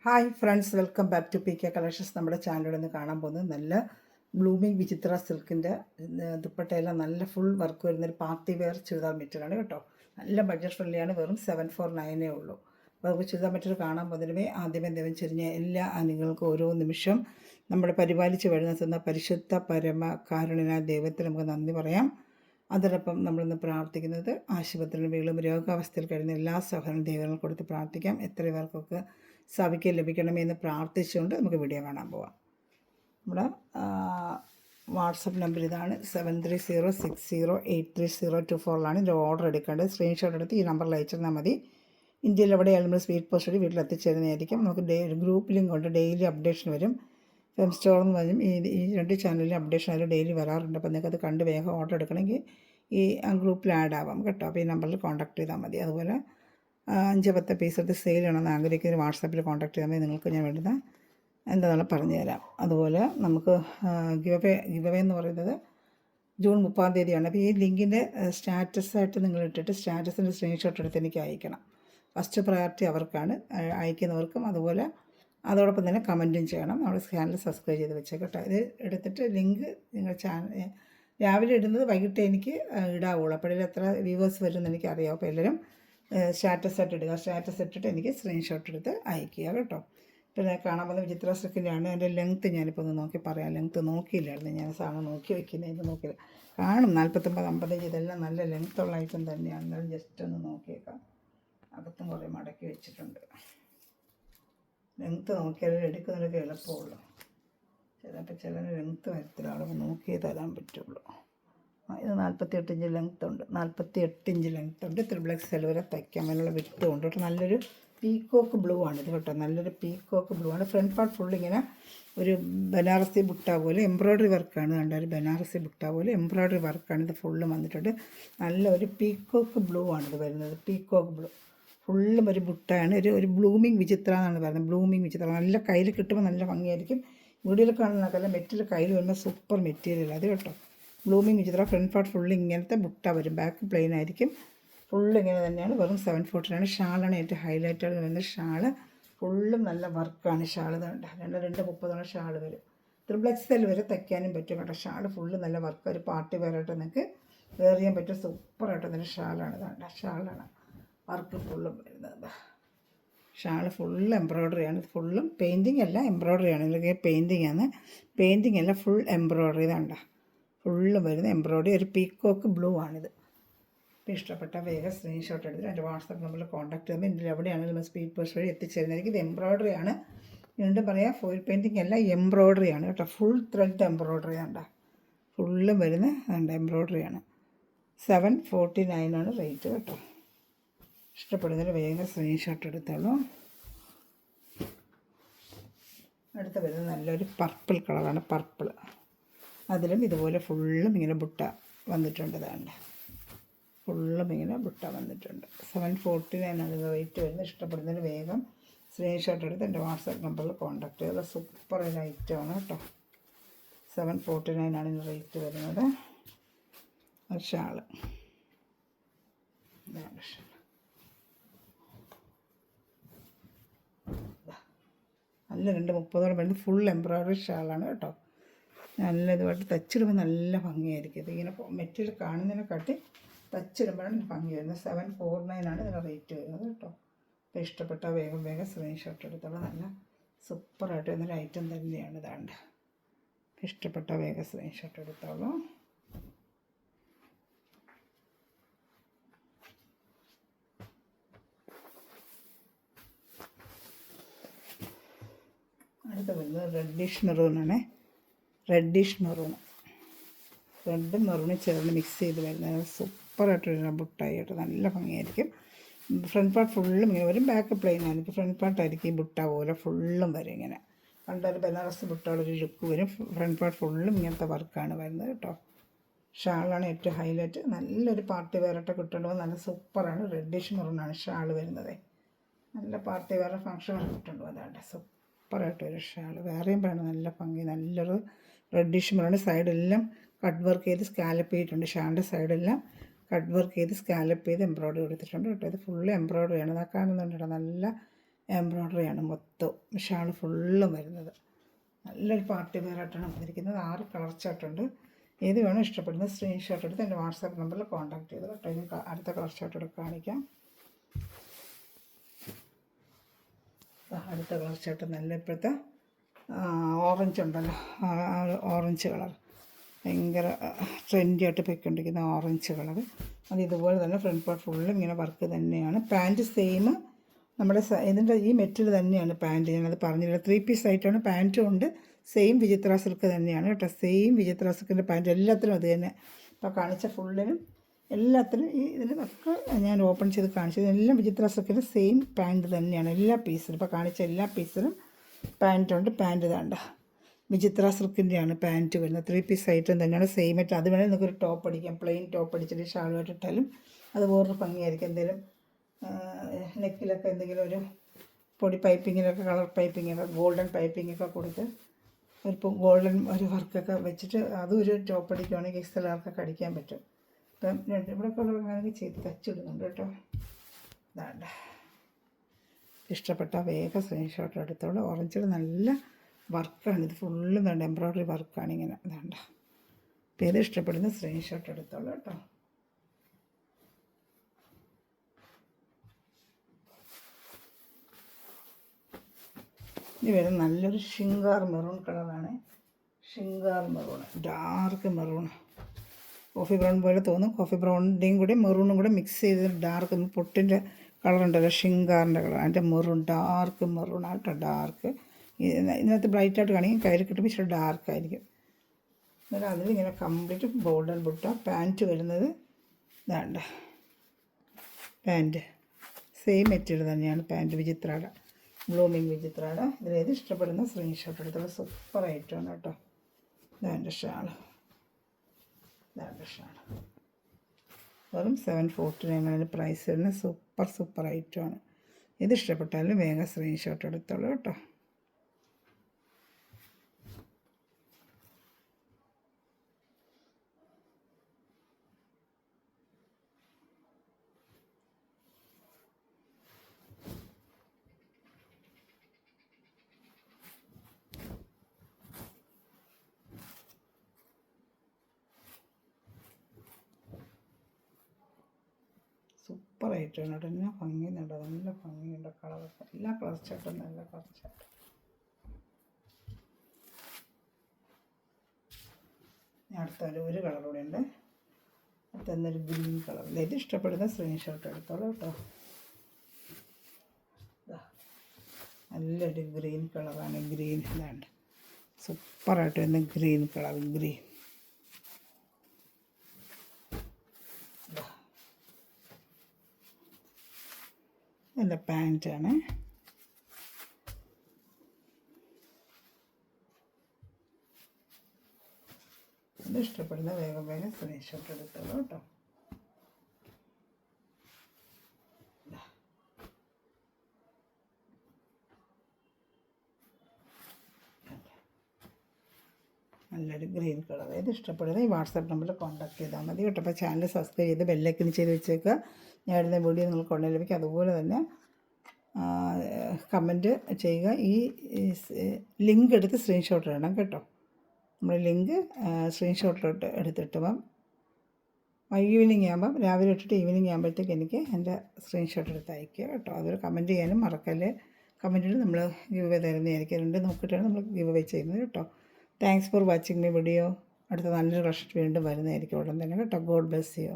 Hi friends, welcome back to P K collections. നമ്മുടെ ചാനലിൽ നിന്ന് കാണാൻ പോകുന്നത് നല്ല ബ്ലൂമിങ് വിചിത്ര സിൽക്കിൻ്റെ ദുപ്പട്ടയെല്ലാം നല്ല ഫുൾ വർക്ക് വരുന്നൊരു പാർട്ടി വെയർ ചുരിദാർ മെറ്റീരിയലാണ് കേട്ടോ. നല്ല ബഡ്ജറ്റ് ഫ്രണ്ട്ലിയാണ്, വെറും 749 ഉള്ളൂ. അപ്പോൾ നമുക്ക് ചുരിദാർ മെറ്റീരിയൽ കാണാൻ പോകുന്നതിനുമേ ആദ്യമേ ദൈവം ചെറിഞ്ഞ എല്ലാ ആനുകൾക്കും ഓരോ നിമിഷം നമ്മുടെ പരിപാലിച്ച് വരുന്ന പരിശുദ്ധ പരമ കാരുണ്യനായ ദൈവത്തിൽ നമുക്ക് നന്ദി പറയാം. അതോടൊപ്പം നമ്മളിന്ന് പ്രാർത്ഥിക്കുന്നത് ആശുപത്രിയിലും വീടും രോഗാവസ്ഥയിൽ കഴിയുന്ന എല്ലാ സഹോദരനും ദൈവങ്ങൾ കൊടുത്ത് പ്രാർത്ഥിക്കാം. എത്ര പേർക്കൊക്കെ സഭയ്ക്ക് ലഭിക്കണമെന്ന് പ്രാർത്ഥിച്ചുകൊണ്ട് നമുക്ക് വീഡിയോ കാണാൻ പോവാം. നമ്മുടെ വാട്സപ്പ് നമ്പർ ഇതാണ് 7306083024 ഇതിൻ്റെ ഓർഡർ എടുക്കേണ്ടത്. സ്ക്രീൻഷോട്ട് എടുത്ത് ഈ നമ്പറിൽ അയച്ചിരുന്നാൽ മതി. ഇന്ത്യയിൽ എവിടെയായാലും നമ്മൾ സ്പീഡ് പോസ്റ്റ് വഴി വീട്ടിൽ എത്തിച്ചേരുന്നതായിരിക്കും. നമുക്ക് ഗ്രൂപ്പിലും കൊണ്ട് ഡെയിലി അപ്ഡേഷൻ വരും. ഫെം സ്റ്റോറെന്ന് വരും. ഈ രണ്ട് ചാനലിലും അപ്ഡേഷൻ അതിൽ ഡെയിലി വരാറുണ്ട്. അപ്പോൾ നിങ്ങൾക്കത് കണ്ട് വേഗം ഓർഡർ എടുക്കണമെങ്കിൽ ഈ ഗ്രൂപ്പിൽ ആഡ് ആവാം കേട്ടോ. അപ്പോൾ ഈ നമ്പറിൽ കോൺടാക്ട് ചെയ്താൽ മതി. അതുപോലെ 5-10 പീസ് എടുത്ത് സെയിൽ ചെയ്യണമെന്ന് ആഗ്രഹിക്കുന്ന വാട്സാപ്പിൽ കോൺടാക്ട് ചെയ്താൽ മതി. നിങ്ങൾക്ക് ഞാൻ വേണ്ടുന്ന എന്താണെന്ന് പറഞ്ഞു തരാം. അതുപോലെ നമുക്ക് ഗിവ് അവേ എന്ന് പറയുന്നത് ജൂൺ 30 അപ്പോൾ ഈ ലിങ്കിൻ്റെ സ്റ്റാറ്റസായിട്ട് നിങ്ങൾ ഇട്ടിട്ട് സ്റ്റാറ്റസിൻ്റെ സ്ക്രീൻഷോട്ട് എടുത്ത് എനിക്ക് അയക്കണം. ഫസ്റ്റ് പ്രയോറിറ്റി അവർക്കാണ്, അയക്കുന്നവർക്കും. അതുപോലെ അതോടൊപ്പം തന്നെ കമൻറ്റും ചെയ്യണം. നമ്മുടെ ചാനൽ സബ്സ്ക്രൈബ് ചെയ്ത് വെച്ചേക്കട്ടെ. ഇത് എടുത്തിട്ട് ലിങ്ക് നിങ്ങൾ രാവിലെ ഇടുന്നത് വൈകിട്ട് എനിക്ക് ഇടാവുള്ളൂ. അപ്പോഴേ എത്ര വ്യൂവേഴ്സ് വരുമെന്ന് എനിക്കറിയാം. അപ്പോൾ എല്ലാവരും സ്റ്റാറ്റസ് ഇടുക. സ്റ്റാറ്റസ് ഇട്ടിട്ട് എനിക്ക് സ്ക്രീൻഷോട്ട് എടുത്ത് അയക്കുക കേട്ടോ. പിന്നെ കാണാൻ പോകുന്ന വിചിത്ര സിൽക്കിൻ്റെയാണ്. അതിൻ്റെ ലെങ്ത്ത് ഞാനിപ്പോൾ ഒന്ന് നോക്കി പറയാം. ലെങ്ത്ത് നോക്കിയില്ലായിരുന്നു, ഞാൻ സാധനം നോക്കി വയ്ക്കുന്നത്. ഇത് നോക്കിയില്ല, കാണും 49-55 ഇതെല്ലാം നല്ല ലെങ്ത്തുള്ള ഐറ്റം തന്നെയാണ്. എന്നാലും ജസ്റ്റ് ഒന്ന് നോക്കിയേക്കാം. അകത്തും കുറേ മടക്കി വെച്ചിട്ടുണ്ട്. ലെങ്ത്ത് നോക്കിയാലും എടുക്കുന്നതൊക്കെ എളുപ്പമുള്ളൂ. ചിലന് ലെങ്ത്ത് വരത്തില്ല, അളവ് നോക്കിയേ തരാൻ പറ്റുള്ളൂ. ഇത് 48 ഇഞ്ച് ലെങ്ത്ത് ഉണ്ട്. 48 ഇഞ്ച് ലെങ്ത്ത് ഉണ്ട്. XXL വരെ തയ്ക്കാൻ അതിനുള്ള വിട്ട് കൊണ്ട് കേട്ടോ. നല്ലൊരു പീക്കോക്ക് ബ്ലൂ ആണ് ഇത് കേട്ടോ. നല്ലൊരു പീക്കോക്ക് ബ്ലൂ ആണ്. ഫ്രണ്ട് പാർട്ട് ഫുൾ ഇങ്ങനെ ഒരു ബനാറസി ബുട്ട പോലെ എംബ്രോയ്ഡറി വർക്കാണ്. കണ്ട ഒരു ബനാറസി ബുട്ട പോലെ എംബ്രോയ്ഡറി വർക്കാണ് ഇത് ഫുള്ളും വന്നിട്ടുണ്ട്. നല്ലൊരു പീക്കോക്ക് ബ്ലൂ ആണിത് വരുന്നത്. പീക്കോക്ക് ബ്ലൂ ഫുള്ളും ഒരു ബുട്ടയാണ്. ഒരു ബ്ലൂമിങ് വിചിത്ര എന്നാണ് പറയുന്നത്. ബ്ലൂമിങ് വിചിത്ര നല്ല കയ്യിൽ കിട്ടുമ്പോൾ നല്ല ഭംഗിയായിരിക്കും. വീഡിയോയിൽ കാണുന്നതൊക്കെ മെറ്റീരിയൽ കയ്യിൽ വരുമ്പോൾ സൂപ്പർ മെറ്റീരിയൽ അത് കേട്ടോ. ബ്ലൂമിങ് വിചിത്ര. ഫ്രണ്ട് പാർട്ട് ഫുള്ള് ഇങ്ങനത്തെ ബുട്ട വരും. ബാക്ക് പ്ലെയിൻ ആയിരിക്കും. ഫുള്ള് ഇങ്ങനെ തന്നെയാണ്. വെറും 749. ഷാളാണ് ഏറ്റവും ഹൈലൈറ്റായിട്ട് വരുന്നത്. ഷാള് ഫുള്ളും നല്ല വർക്കാണ്. ഷാൾ വേണ്ട 230 ഷാൾ വരും. XXL വരെ തയ്ക്കാനും പറ്റും കേട്ടോ. ഷാൾ ഫുള്ള് നല്ല വർക്ക്. ഒരു പാർട്ടി വെയറായിട്ട് നിങ്ങൾക്ക് വെയർ ചെയ്യാൻ പറ്റും. സൂപ്പറായിട്ട് തന്നെ ഷാളാണ്. വേണ്ട ഷാളാണ് വർക്ക് ഫുള്ളും വരുന്നത്. ഷാൾ ഫുൾ എംബ്രോയ്ഡറിയാണ്. ഫുള്ളും പെയിൻറ്റിങ് അല്ല, എംബ്രോയ്ഡറിയാണ്. ഇതിലൊക്കെ പെയിൻറ്റിങ് ആണ്. പെയിൻറ്റിങ് അല്ല, ഫുൾ എംബ്രോയ്ഡറി. ഇതാണ്ട ഫുള്ളും വരുന്ന എംബ്രോയ്ഡറി. ഒരു പീക്കോക്ക് ബ്ലൂ ആണിത്. ഇപ്പോൾ ഇഷ്ടപ്പെട്ട വേഗം സ്ക്രീൻഷോട്ട് എടുത്തിട്ട് എൻ്റെ വാട്സാപ്പ് നമ്പറിൽ കോൺടാക്ട് ചെയ്യുമ്പോൾ ഇതിൽ എവിടെയാണെങ്കിലും നമ്മൾ സ്പീഡ് പോസ്റ്റ് വഴി എത്തിച്ചേരുന്നതായിരിക്കും. ഇത് എംബ്രോയ്ഡറി ആണ്. വീണ്ടും പറയാം, ഫോയിൽ പെയിൻറ്റിങ് അല്ല, എംബ്രോയ്ഡറി ആണ് കേട്ടോ. ഫുൾ ത്രെഡ് എംബ്രോയ്ഡറി ആണ്. ഫുള്ളും വരുന്ന എംബ്രോയ്ഡറി ആണ്. 749 ആണ് റേറ്റ് കേട്ടോ. ഇഷ്ടപ്പെടുന്നതിൽ വേഗം സ്ക്രീൻഷോട്ട് എടുത്തോളൂ. അടുത്ത വരുന്നത് നല്ലൊരു പർപ്പിൾ കളറാണ്. പർപ്പിൾ അതിലും ഇതുപോലെ ഫുള്ളും ഇങ്ങനെ ബുട്ട വന്നിട്ടുണ്ട്. ഇതാണ്ട് ഫുള്ളും ഇങ്ങനെ ബുട്ട വന്നിട്ടുണ്ട്. 749 ആണ് റേറ്റ് വരുന്നത്. ഇഷ്ടപ്പെടുന്നതിൽ വേഗം സ്ക്രീൻഷോട്ട് എടുത്ത് എൻ്റെ വാട്സാപ്പ് നമ്പറിൽ കോൺടാക്ട് ചെയ്യുക. സൂപ്പർ ഒരു ഐറ്റമാണ് കേട്ടോ. 749 ആണ് ഇതിന് റേറ്റ് വരുന്നത്. ഷാള് ഇതാണ് ഷാൾ. നല്ല 230 വരുന്നത്. ഫുൾ എംബ്രോയ്ഡറി ഷാളാണ് കേട്ടോ. നല്ല ഇതുമായിട്ട് തച്ചിടുമ്പോൾ നല്ല ഭംഗിയായിരിക്കും. ഇതിങ്ങനെ മെറ്റീരിയൽ കാണുന്നതിനെക്കാട്ടി തച്ചിടുമ്പോഴാണ് ഭംഗി വരുന്നത്. 749 ആണ് ഇതിൻ്റെ റേറ്റ് വരുന്നത് കേട്ടോ. അപ്പോൾ ഇഷ്ടപ്പെട്ട വേഗം സ്ക്രീൻഷോട്ട് എടുത്തോളൂ. നല്ല സൂപ്പറായിട്ട് വരുന്നൊരു ഐറ്റം തന്നെയാണ് ഇതാണ്ട്. ഇഷ്ടപ്പെട്ട വേഗം സ്ക്രീൻഷോട്ട് എടുത്തോളൂ. അടുത്ത വരുന്നത് റെഡിഷ് മെറൂണാണ്. റെഡിഷ് മെറൂൺ, റെഡും മെറൂണും ചേർന്ന് മിക്സ് ചെയ്ത് വരുന്നത്. സൂപ്പറായിട്ട് വരുന്ന ബുട്ടായി കേട്ടോ. നല്ല ഭംഗിയായിരിക്കും. ഫ്രണ്ട് പാർട്ട് ഫുള്ളും ഇങ്ങനെ വരും. ബാക്ക് പ്ലെയിൻ ആയിരിക്കും. ഫ്രണ്ട് പാർട്ടായിരിക്കും ഈ ബുട്ട പോലെ ഫുള്ളും വരും. ഇങ്ങനെ കണ്ടൊരു ബനാറസ് ബുട്ടയുള്ളൊരു ലുക്ക് വരും. ഫ്രണ്ട് പാർട്ട് ഫുള്ളും ഇങ്ങനത്തെ വർക്കാണ് വരുന്നത് കേട്ടോ. ഷാളാണ് ഏറ്റവും ഹൈലൈറ്റ്. നല്ലൊരു പാർട്ടി വെയറായിട്ട് കിട്ടുമ്പോൾ നല്ല സൂപ്പറാണ്. റെഡിഷ് മെറൂണാണ് ഷാൾ വരുന്നത്. നല്ല പാർട്ടി വെയർ ഫംഗ്ഷൻ കിട്ടുമ്പോൾ അതാണ്ട് സൂപ്പറായിട്ട് ഒരു ഷാൾ. വേറെയും വേണം നല്ല ഭംഗി. നല്ലൊരു റെഡിഷ് മെറൂൺ. സൈഡെല്ലാം കട്ട് വർക്ക് ചെയ്ത് സ്കാലപ്പ് ചെയ്തിട്ടുണ്ട്. ഷാളിൻ്റെ സൈഡെല്ലാം കട്ട് വർക്ക് ചെയ്ത് സ്കാലപ്പ് ചെയ്ത് എംബ്രോയ്ഡറി കൊടുത്തിട്ടുണ്ട് കേട്ടോ. ഇത് ഫുള്ള് എംബ്രോയ്ഡറിയാണ്. അതാ കാണുന്നുണ്ട് കേട്ടോ. നല്ല എംബ്രോയ്ഡറിയാണ് മൊത്തം ഷാൾ ഫുള്ളും വരുന്നത്. നല്ലൊരു പാർട്ടി വെയറായിട്ടാണ് വന്നിരിക്കുന്നത്. 6 കളർ ചാർട്ടുണ്ട്. ഏത് വേണോ ഇഷ്ടപ്പെടുന്ന സ്ക്രീൻഷോട്ട് എടുത്ത് എൻ്റെ വാട്സാപ്പ് നമ്പറിൽ കോൺടാക്ട് ചെയ്ത് കേട്ടോ. ഇനി അടുത്ത കളർ ചാർട്ട് എടുത്ത് കാണിക്കാം. അടുത്ത കളർ ചാർട്ട് നല്ല ഇപ്പോഴത്തെ ഓറഞ്ച് ഉണ്ടല്ലോ, ഓറഞ്ച് കളർ ഭയങ്കര ട്രെൻഡി ആയിട്ട് പൊയ്ക്കൊണ്ടിരിക്കുന്ന ഓറഞ്ച് കളർ. അത് ഇതുപോലെ തന്നെ ഫ്രണ്ട് പാർട്ട് ഫുള്ളും ഇങ്ങനെ വർക്ക് തന്നെയാണ്. പാൻറ്റ് സെയിം നമ്മുടെ ഇതിൻ്റെ ഈ മെറ്റീരിയൽ തന്നെയാണ് പാൻറ്റ്. ഞാനത് പറഞ്ഞില്ല, 3 പീസ് ആയിട്ടാണ്. പാൻറ്റും ഉണ്ട്, സെയിം വിചിത്ര സിൽക്ക് തന്നെയാണ് കേട്ടോ. സെയിം വിചിത്ര സിൽക്കിൻ്റെ പാൻറ്റ് എല്ലാത്തിനും അത് തന്നെ. ഇപ്പോൾ കാണിച്ച ഫുള്ളിനും എല്ലാത്തിനും ഈ ഇതിനൊക്കെ ഞാൻ ഓപ്പൺ ചെയ്ത് കാണിച്ചത് എല്ലാം വിചിത്ര സിൽക്കിൻ്റെ സെയിം പാൻറ്റ് തന്നെയാണ് എല്ലാ പീസിലും. ഇപ്പോൾ കാണിച്ച എല്ലാ പീസിലും പാൻറ്റുണ്ട്. പാൻറ്റ് വേണ്ട വിചിത്ര സിൽക്കിൻ്റെയാണ് പാൻറ്റ് വരുന്നത്. 3 പീസ് ഐറ്റം തന്നെയാണ്, സെയിം ആയിട്ട്. അത് വേണമെങ്കിൽ നിങ്ങൾക്കൊരു ടോപ്പ് അടിക്കാം, പ്ലെയിൻ ടോപ്പ് അടിച്ചിട്ട് ഷാളുമായിട്ട് ഇട്ടാലും അത് വേറൊരു ഭംഗിയായിരിക്കും. എന്തെങ്കിലും നെക്കിലൊക്കെ എന്തെങ്കിലും ഒരു പൊടി പൈപ്പിങ്ങിലൊക്കെ കളർ പൈപ്പിങ്ങൊക്കെ ഗോൾഡൻ പൈപ്പിങ്ങൊക്കെ കൊടുത്ത് ഒരു ഗോൾഡൻ ഒരു വർക്കൊക്കെ വെച്ചിട്ട് അതും ഒരു ടോപ്പ് അടിക്കുകയാണെങ്കിൽ എക്സലാർക്കൊക്കെ അടിക്കാൻ പറ്റും. ഇപ്പം ഇവിടെ കളറാണെങ്കിൽ ചെയ്ത് തച്ചിടുന്നുണ്ട് കേട്ടോ. ഇതാണ്ട ഇഷ്ടപ്പെട്ട വേഗം സ്ക്രീൻഷോട്ട് എടുത്തോളൂ. ഓറഞ്ചിൽ നല്ല വർക്കാണ്, ഇത് ഫുള്ളും വേണ്ട എംബ്രോയ്ഡറി വർക്കാണ് ഇങ്ങനെ. ഇതാണ്ട പേര് ഇഷ്ടപ്പെടുന്ന സ്ക്രീൻഷോട്ട് എടുത്തോളൂ കേട്ടോ. ഇത് വരുന്നത് നല്ലൊരു ഷിങ്കാർ മെറൂൺ കളറാണ്. ഷിങ്കാർ maroon, dark maroon, coffee brown പോലെ തോന്നും. കോഫി ബ്രൗണിൻ്റെയും കൂടെ മെറൂണും കൂടെ മിക്സ് ചെയ്ത് ഡാർക്ക് പൊട്ടിൻ്റെ കളറുണ്ടല്ലോ, ഷിങ്കാറിൻ്റെ കളർ, അതിൻ്റെ മെറൂൺ, ഡാർക്ക് മെറൂൺ ആട്ടോ. ഡാർക്ക് ഇതിനകത്ത് ബ്രൈറ്റായിട്ട് കാണിക്കും, കയ്യിൽ കിട്ടുമ്പോൾ ഇച്ചിരി ഡാർക്കായിരിക്കും. എന്നാലും അതിലിങ്ങനെ കംപ്ലീറ്റ് ഗോൾഡൻ ബുട്ട. പാൻറ്റ് വരുന്നത് ഇതാണ്ട്, പാൻറ്റ് സെയിം മെറ്റീരിയൽ തന്നെയാണ് പാൻറ്റ്. വിചിത്രയുടെ ബ്ലൂമിങ് വിചിത്രയുടെ. ഇതിലേത് ഇഷ്ടപ്പെടുന്ന സ്ക്രീൻഷോട്ട് എടുത്തുള്ള സൂപ്പർ ഐറ്റമാണ് കേട്ടോ. ഇതാൻ്റെ ഷാൾ, ഇതാൻ്റെ ഷാൾ വെറും 749 പ്രൈസ് വരുന്ന സൂപ്പർ ഐറ്റമാണ്. ഇത് ഇഷ്ടപ്പെട്ടാലും വേഗം സ്ക്രീൻഷോട്ട് എടുത്തോളൂ കേട്ടോ. സൂപ്പർ ഐറ്റമാണ് കേട്ടോ. എന്നാ ഭംഗിയുണ്ട്, നല്ല ഭംഗിയുണ്ട് കളറൊക്കെ. എല്ലാ കളർ ചാർട്ടും നല്ല കളർ ചാർട്ട്. അടുത്തൊരു കളർ കൂടെ ഉണ്ട്. അടുത്തൊരു ഗ്രീൻ കളർ. ഇത് ഇഷ്ടപ്പെടുന്ന സ്ക്രീൻഷോട്ട് എടുത്തോളൂ കേട്ടോ. നല്ലൊരു ഗ്രീൻ കളറാണ്. ഗ്രീൻ ഇതാണ്ട് സൂപ്പറായിട്ട് വരുന്ന ഗ്രീൻ കളർ. ഗ്രീൻ നല്ല പാൻറ്റാണ്. ഇത് ഇഷ്ടപ്പെടുന്ന വേഗം സ്ക്രീൻഷോട്ട് എടുത്തോളൂ കേട്ടോ. നല്ലൊരു ഗ്രീൻ കളർ. ഇത് ഇഷ്ടപ്പെടുന്നത് ഈ വാട്സാപ്പ് നമ്പറിൽ കോൺടാക്ട് ചെയ്താൽ മതി കേട്ടോ. അപ്പോൾ ചാനൽ സബ്സ്ക്രൈബ് ചെയ്ത് ബെല്ലൈക്കൻ ചെയ്ത് വെച്ചേക്കുക. ഞാൻ ഇടുന്ന വീഡിയോ നിങ്ങൾക്ക് ഉടനെ ലഭിക്കും. അതുപോലെ തന്നെ കമൻറ്റ് ചെയ്യുക. ഈ ലിങ്ക് എടുത്ത് സ്ക്രീൻഷോട്ട് ഇടണം കേട്ടോ. നമ്മൾ ലിങ്ക് സ്ക്രീൻഷോട്ടിലോട്ട് എടുത്തിട്ടുമ്പം ഈവനിങ് ആകുമ്പം രാവിലെ ഇട്ടിട്ട് ഈവനിങ് ആകുമ്പോഴത്തേക്ക് എനിക്ക് എൻ്റെ സ്ക്രീൻഷോട്ട് എടുത്ത് അയക്കുക കേട്ടോ. അതൊരു കമൻറ്റ് ചെയ്യാനും മറക്കല്ലേ. കമൻറ്റിൽ നമ്മൾ ഗിവ് അവേ തരുന്നതായിരിക്കും. രണ്ട് നോക്കിയിട്ടാണ് നമ്മൾ ഗിവ് അവേ ചെയ്യുന്നത് കേട്ടോ. Thanks for watching my video. അടുത്ത നല്ലൊരു കളക്ഷൻ വീണ്ടും വരുന്നതായിരിക്കും ഉടൻ തന്നെ കേട്ടോ. God bless you.